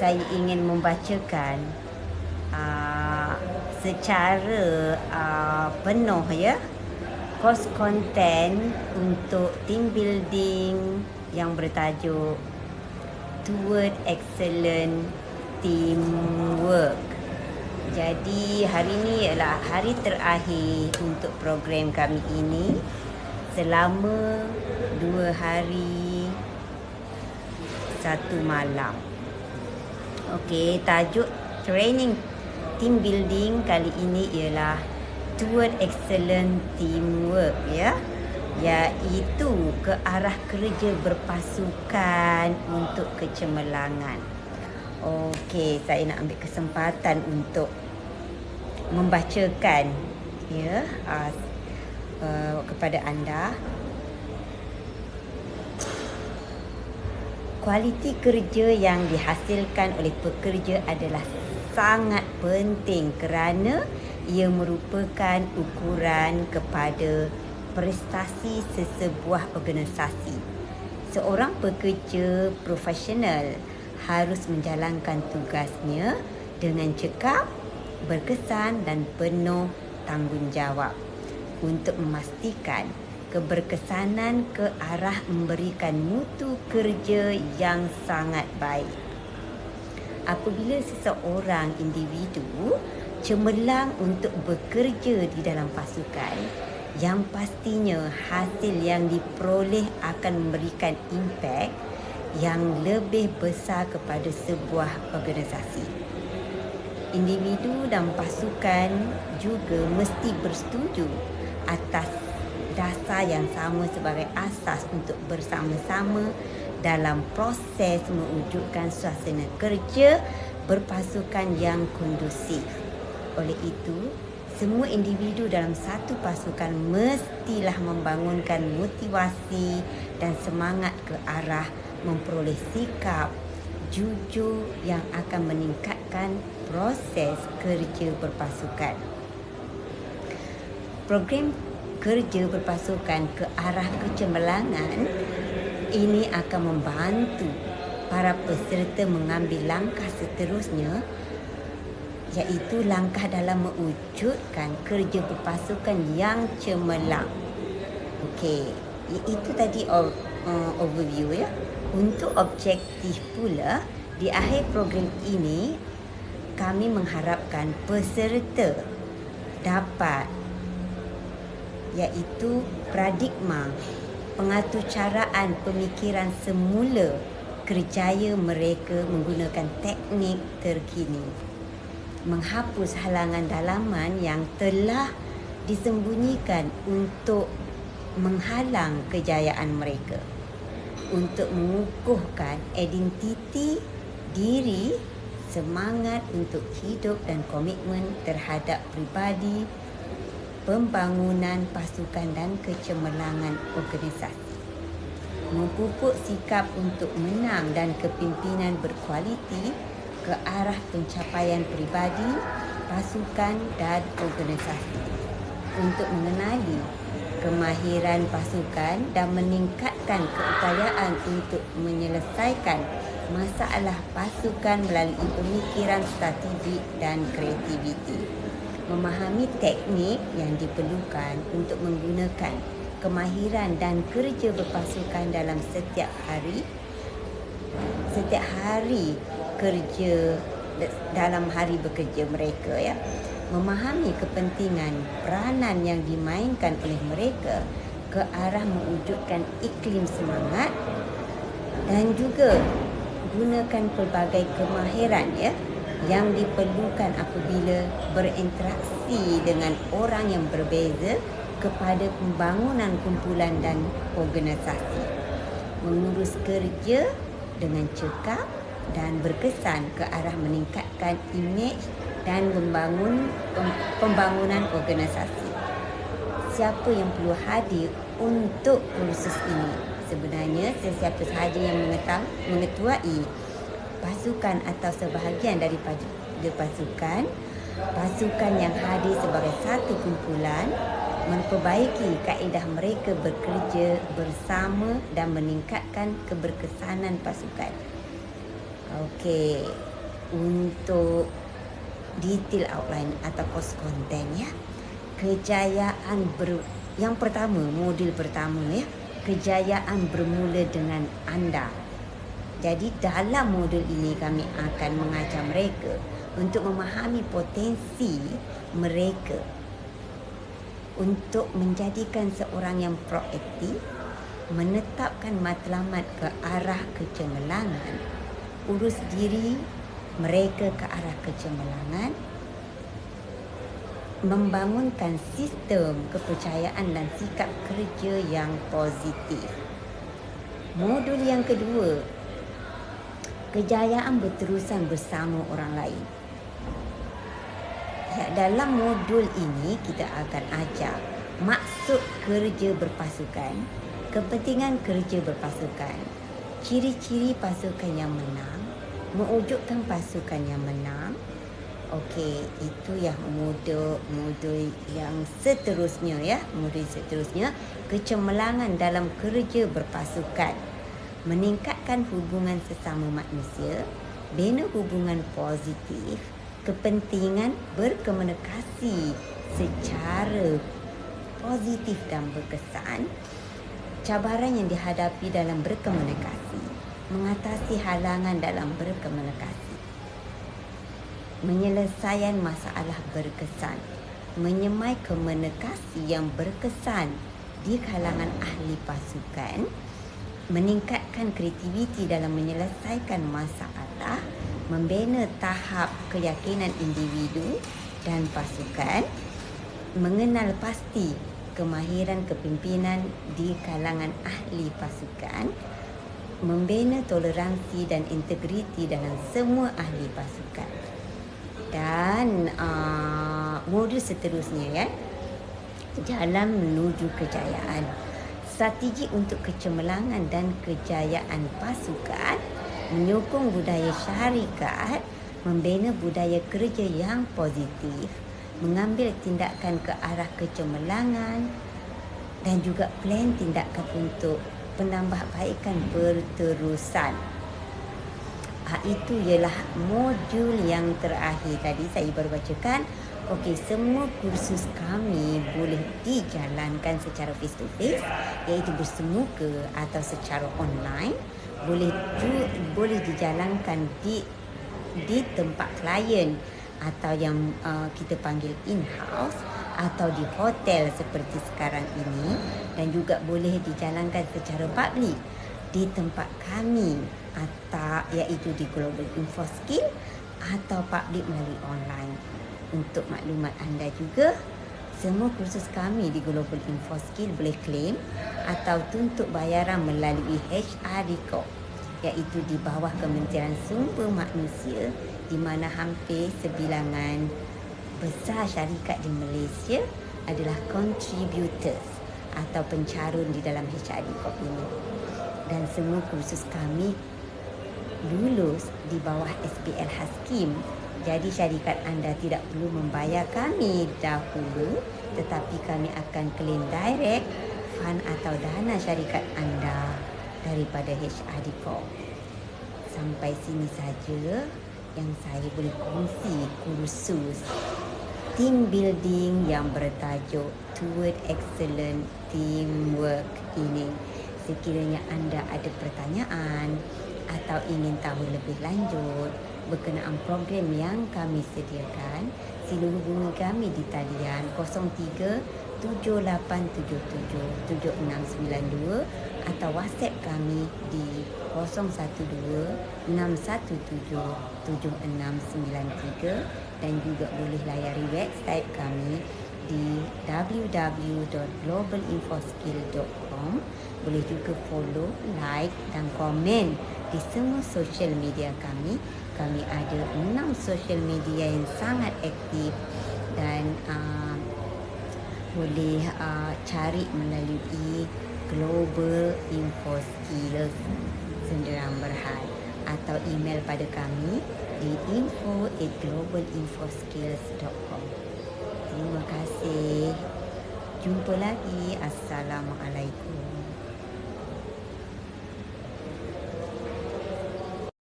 saya ingin membacakan secara penuh ya course content untuk team building yang bertajuk Toward Excellent Teamwork. Jadi hari ini ialah hari terakhir untuk program kami ini selama 2 hari 1 malam. Okey, tajuk training team building kali ini ialah Toward Excellent Teamwork ya, iaitu ke arah kerja berpasukan untuk kecemerlangan. Okey, saya nak ambil kesempatan untuk membacakan ya kepada anda. Kualiti kerja yang dihasilkan oleh pekerja adalah sangat penting kerana ia merupakan ukuran kepada prestasi sesebuah organisasi. Seorang pekerja profesional harus menjalankan tugasnya dengan cekap, berkesan dan penuh tanggungjawab untuk memastikan keberkesanan ke arah memberikan mutu kerja yang sangat baik. Apabila seseorang individu cemerlang untuk bekerja di dalam pasukan, yang pastinya hasil yang diperoleh akan memberikan impak yang lebih besar kepada sebuah organisasi. Individu dan pasukan juga mesti bersetuju atas dasar yang sama sebagai asas untuk bersama-sama dalam proses mewujudkan suasana kerja berpasukan yang kondusif. Oleh itu, semua individu dalam satu pasukan mestilah membangunkan motivasi dan semangat ke arah memperoleh sikap jujur yang akan meningkatkan proses kerja berpasukan. Program kerja berpasukan ke arah kecemerlangan ini akan membantu para peserta mengambil langkah seterusnya, iaitu langkah dalam mewujudkan kerja berpasukan yang cemerlang. Okey, itu tadi overview ya. Untuk objektif pula, di akhir program ini kami mengharapkan peserta dapat, iaitu paradigma pengaturcaraan pemikiran semula kerjaya mereka menggunakan teknik terkini, menghapus halangan dalaman yang telah disembunyikan untuk menghalang kejayaan mereka, untuk mengukuhkan identiti diri, semangat untuk hidup dan komitmen terhadap pribadi, pembangunan pasukan dan kecemerlangan organisasi. Memupuk sikap untuk menang dan kepimpinan berkualiti ke arah pencapaian pribadi, pasukan dan organisasi. Untuk mengenali kemahiran pasukan dan meningkatkan keupayaan untuk menyelesaikan masalah pasukan melalui pemikiran strategik dan kreativiti. Memahami teknik yang diperlukan untuk menggunakan kemahiran dan kerja berpasukan dalam setiap hari kerja dalam hari bekerja mereka ya. Memahami kepentingan peranan yang dimainkan oleh mereka ke arah mewujudkan iklim semangat dan juga gunakan pelbagai kemahiran ya yang diperlukan apabila berinteraksi dengan orang yang berbeza kepada pembangunan kumpulan dan organisasi. Mengurus kerja dengan cekap dan berkesan ke arah meningkatkan imej dan pembangunan organisasi. Siapa yang perlu hadir untuk kursus ini? Sebenarnya sesiapa sahaja yang mengetuai pasukan atau sebahagian daripada pasukan yang hadir sebagai satu kumpulan, memperbaiki kaedah mereka bekerja bersama dan meningkatkan keberkesanan pasukan. Okey, untuk detail outline atau course content ya. Kejayaan yang pertama, modul pertama ya. Kejayaan bermula dengan anda. Jadi dalam modul ini kami akan mengajar mereka untuk memahami potensi mereka untuk menjadikan seorang yang proaktif, menetapkan matlamat ke arah kecemerlangan, urus diri mereka ke arah kecemerlangan, membangunkan sistem kepercayaan dan sikap kerja yang positif. Modul yang kedua, kejayaan berterusan bersama orang lain. Ya, dalam modul ini kita akan ajar maksud kerja berpasukan, kepentingan kerja berpasukan, ciri-ciri pasukan yang menang, mewujudkan pasukan yang menang. Okey, itu yang modul yang seterusnya ya. Modul seterusnya, kecemerlangan dalam kerja berpasukan, meningkatkan hubungan sesama manusia, bina hubungan positif, kepentingan berkomunikasi secara positif dan berkesan, cabaran yang dihadapi dalam berkomunikasi, mengatasi halangan dalam berkomunikasi, penyelesaian masalah berkesan, menyemai komunikasi yang berkesan di kalangan ahli pasukan, meningkatkan kreativiti dalam menyelesaikan masalah, membina tahap keyakinan individu dan pasukan, mengenal pasti kemahiran kepimpinan di kalangan ahli pasukan, membina toleransi dan integriti dalam semua ahli pasukan. Dan modul seterusnya ya, jalan menuju kejayaan, strategi untuk kecemerlangan dan kejayaan pasukan, menyokong budaya syarikat, membina budaya kerja yang positif, mengambil tindakan ke arah kecemerlangan dan juga plan tindakan untuk penambahbaikan berterusan. Itu ialah modul yang terakhir tadi saya baru bacakan. Okey, semua kursus kami boleh dijalankan secara face to face, iaitu bersemuka atau secara online. Boleh dijalankan di tempat klien atau yang kita panggil in-house, atau di hotel seperti sekarang ini, dan juga boleh dijalankan secara public di tempat kami atau iaitu di Global Info Skill atau public melalui online. Untuk maklumat anda juga, semua kursus kami di Global Info Skill boleh claim atau tuntut bayaran melalui HRD Corp, iaitu di bawah Kementerian Sumber Manusia, di mana hampir sebilangan besar syarikat di Malaysia adalah contributors atau pencarun di dalam HRD Corp ini. Dan semua kursus kami lulus di bawah SPL Haskim. Jadi syarikat anda tidak perlu membayar kami dahulu, tetapi kami akan claim direct fund atau dana syarikat anda daripada HRD Corp. Sampai sini saja yang saya boleh kongsi kursus team building yang bertajuk Toward Excellent Teamwork ini. Sekiranya anda ada pertanyaan atau ingin tahu lebih lanjut berkenaan program yang kami sediakan, sila hubungi kami di talian 03-7877-7692 atau WhatsApp kami di 012-617-7693, dan juga boleh layari website kami di www.globalinfoskill.com. Boleh juga follow, like dan komen di semua social media kami. Kami ada 6 social media yang sangat aktif, dan boleh cari melalui Global Info Skills Senderang Berhad, atau email pada kami di info@globalinfoskills.com. Terima kasih. Jumpa lagi. Assalamualaikum.